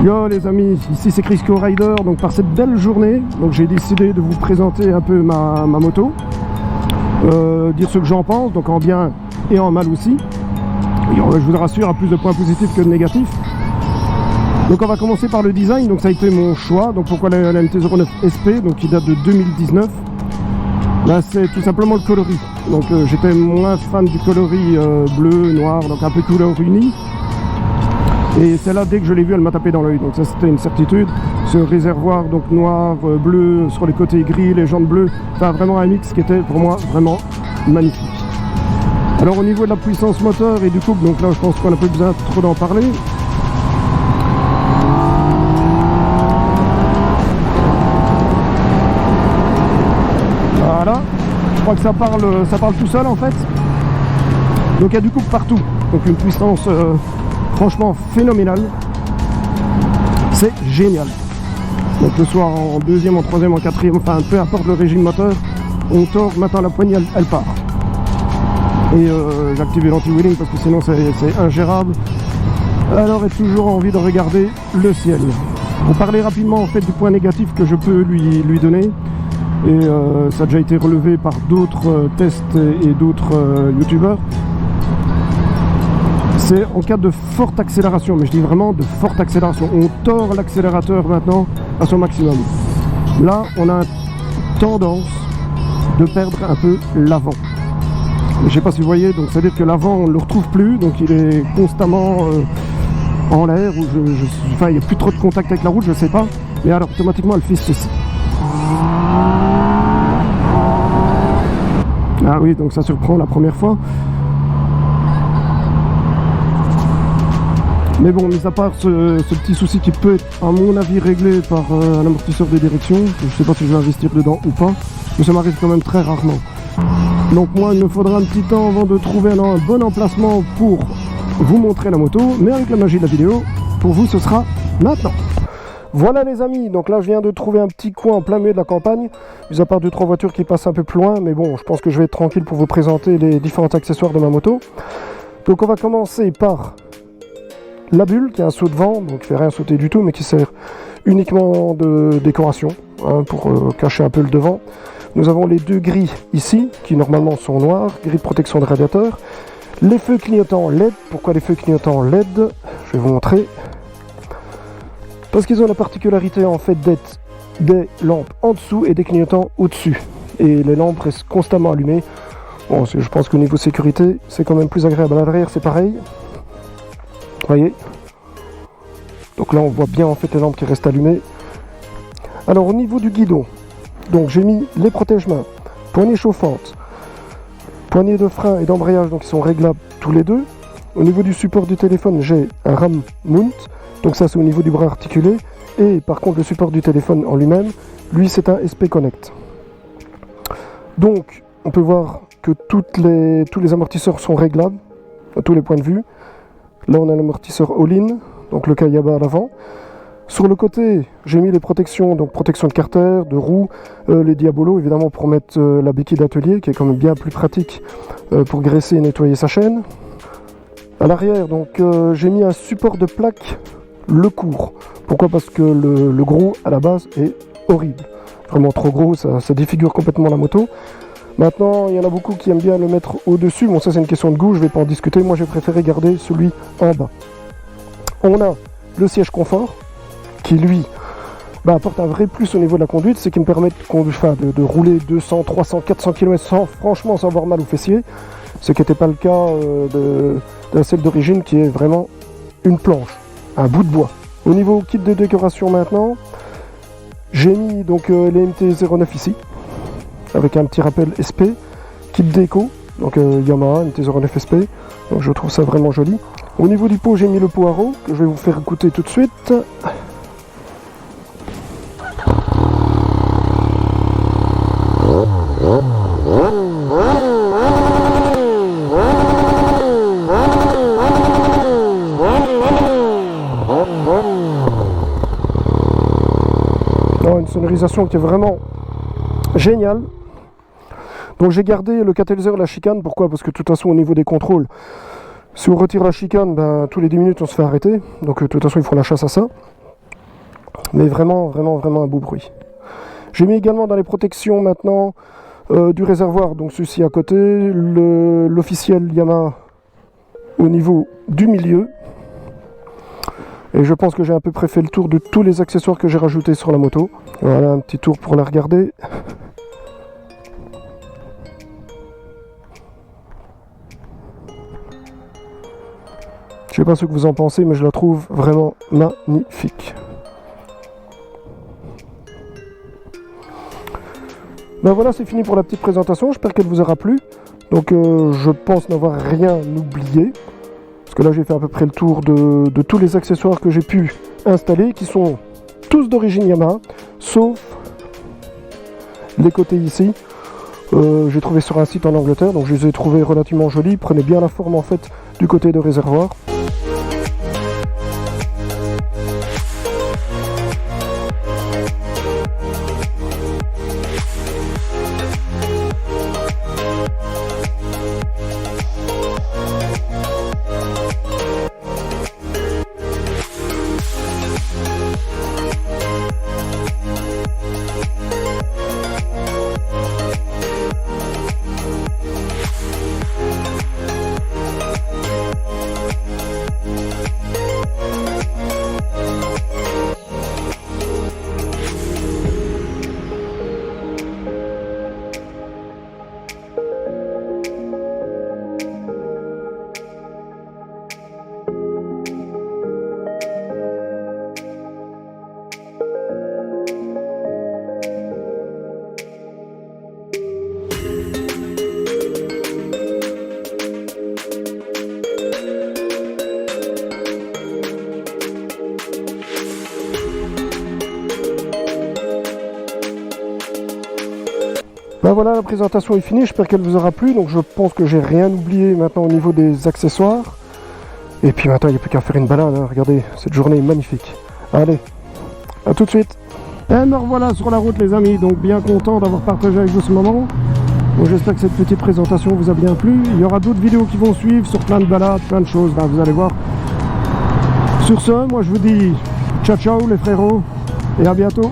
Yo les amis, ici c'est Crisco Rider. Donc par cette belle journée, donc j'ai décidé de vous présenter un peu ma moto, dire ce que j'en pense, donc en bien et en mal aussi. Et je vous rassure, à plus de points positifs que de négatifs. Donc on va commencer par le design. Donc ça a été mon choix. Donc pourquoi la MT-09 SP, donc qui date de 2019. Là c'est tout simplement le coloris. Donc j'étais moins fan du coloris bleu, noir, donc un peu couleur unie. Et celle-là, dès que je l'ai vue, elle m'a tapé dans l'œil. Donc ça, c'était une certitude. Ce réservoir donc noir, bleu, sur les côtés gris, les jantes bleues. Enfin, vraiment un mix qui était pour moi vraiment magnifique. Alors au niveau de la puissance moteur et du couple, donc là, je pense qu'on n'a pas besoin trop d'en parler. Voilà. Je crois que ça parle tout seul en fait. Donc il y a du couple partout. Donc une puissance... franchement phénoménal, c'est génial. Donc le soir en deuxième, en troisième, en quatrième, enfin peu importe le régime moteur, on tord, maintenant la poignée elle part. Et j'ai activé l'anti-wheeling parce que sinon c'est ingérable. Alors j'ai toujours envie de regarder le ciel. Pour parler rapidement en fait du point négatif que je peux lui donner, et ça a déjà été relevé par d'autres tests et d'autres youtubeurs. C'est en cas de forte accélération, mais je dis vraiment de forte accélération. On tord l'accélérateur maintenant à son maximum. Là, on a tendance de perdre un peu l'avant. Je ne sais pas si vous voyez, donc c'est-à-dire que l'avant, on ne le retrouve plus, donc il est constamment en l'air, ou enfin, il n'y a plus trop de contact avec la route, je ne sais pas. Mais alors, automatiquement, elle fait ceci. Ah oui, donc ça surprend la première fois. Mais bon, mis à part ce petit souci qui peut être, à mon avis, réglé par un amortisseur de direction, je ne sais pas si je vais investir dedans ou pas, mais ça m'arrive quand même très rarement. Donc moi, il me faudra un petit temps avant de trouver un bon emplacement pour vous montrer la moto, mais avec la magie de la vidéo, pour vous, ce sera maintenant. Voilà les amis, donc là je viens de trouver un petit coin en plein milieu de la campagne, mis à part 2-3 voitures qui passent un peu plus loin, mais bon, je pense que je vais être tranquille pour vous présenter les différents accessoires de ma moto. Donc on va commencer par... la bulle qui a un saut de vent, donc qui ne fait rien sauter du tout, mais qui sert uniquement de décoration, hein, pour cacher un peu le devant. Nous avons les deux grilles ici, qui normalement sont noires, grille de protection de radiateur. Les feux clignotants LED. Pourquoi les feux clignotants LED? Je vais vous montrer. Parce qu'ils ont la particularité en fait d'être des lampes en dessous et des clignotants au-dessus. Et les lampes restent constamment allumées. Bon, je pense qu'au niveau sécurité, c'est quand même plus agréable. À l'arrière, c'est pareil. Voyez, donc là on voit bien en fait les lampes qui restent allumées. Alors au niveau du guidon, donc j'ai mis les protège-mains, poignées chauffantes, poignées de frein et d'embrayage, donc ils sont réglables tous les deux. Au niveau du support du téléphone, j'ai un RAM mount, donc ça c'est au niveau du bras articulé. Et par contre le support du téléphone en lui-même, lui c'est un SP Connect. Donc on peut voir que tous les amortisseurs sont réglables à tous les points de vue. Là on a l'amortisseur all-in, donc le Kayaba à l'avant. Sur le côté, j'ai mis les protections, donc protection de carter, de roues, les diabolos évidemment pour mettre la béquille d'atelier qui est quand même bien plus pratique pour graisser et nettoyer sa chaîne. À l'arrière, donc j'ai mis un support de plaque le court. Pourquoi? Parce que le gros à la base est horrible. Vraiment trop gros, ça défigure complètement la moto. Maintenant, il y en a beaucoup qui aiment bien le mettre au-dessus. Bon, ça c'est une question de goût, je ne vais pas en discuter. Moi, j'ai préféré garder celui en bas. On a le siège confort, qui lui apporte un vrai plus au niveau de la conduite. C'est qui me permet de rouler 200, 300, 400 km franchement sans avoir mal aux fessiers. Ce qui n'était pas le cas de celle d'origine, qui est vraiment une planche, un bout de bois. Au niveau kit de décoration maintenant, j'ai mis donc les MT-09 ici, avec un petit rappel SP, kit déco, donc Yamaha MT-09 SP, donc je trouve ça vraiment joli. Au niveau du pot, j'ai mis le pot Haro, que je vais vous faire écouter tout de suite. Non, une sonorisation qui est vraiment géniale. Donc j'ai gardé le catalyseur, la chicane. Pourquoi? Parce que de toute façon au niveau des contrôles, si on retire la chicane, tous les 10 minutes on se fait arrêter. Donc de toute façon il faut la chasse à ça. Mais vraiment un beau bruit. J'ai mis également dans les protections maintenant du réservoir, donc ceci à côté, l'officiel Yamaha au niveau du milieu. Et je pense que j'ai à peu près fait le tour de tous les accessoires que j'ai rajoutés sur la moto. Voilà un petit tour pour la regarder. Je sais pas ce que vous en pensez, mais je la trouve vraiment magnifique. Ben voilà, c'est fini pour la petite présentation. J'espère qu'elle vous aura plu. Donc je pense n'avoir rien oublié. Parce que là j'ai fait à peu près le tour de tous les accessoires que j'ai pu installer, qui sont tous d'origine Yamaha, sauf les côtés ici. J'ai trouvé sur un site en Angleterre, donc je les ai trouvés relativement jolis. Ils prenaient bien la forme en fait du côté de réservoir. Ben voilà, la présentation est finie, j'espère qu'elle vous aura plu. Donc je pense que j'ai rien oublié maintenant au niveau des accessoires. Et puis maintenant il n'y a plus qu'à faire une balade, hein. Regardez, cette journée est magnifique. Allez, à tout de suite. Et me revoilà sur la route les amis, donc bien content d'avoir partagé avec vous ce moment. Donc j'espère que cette petite présentation vous a bien plu. Il y aura d'autres vidéos qui vont suivre sur plein de balades, plein de choses, ben, vous allez voir. Sur ce, moi je vous dis ciao ciao les frérots, et à bientôt.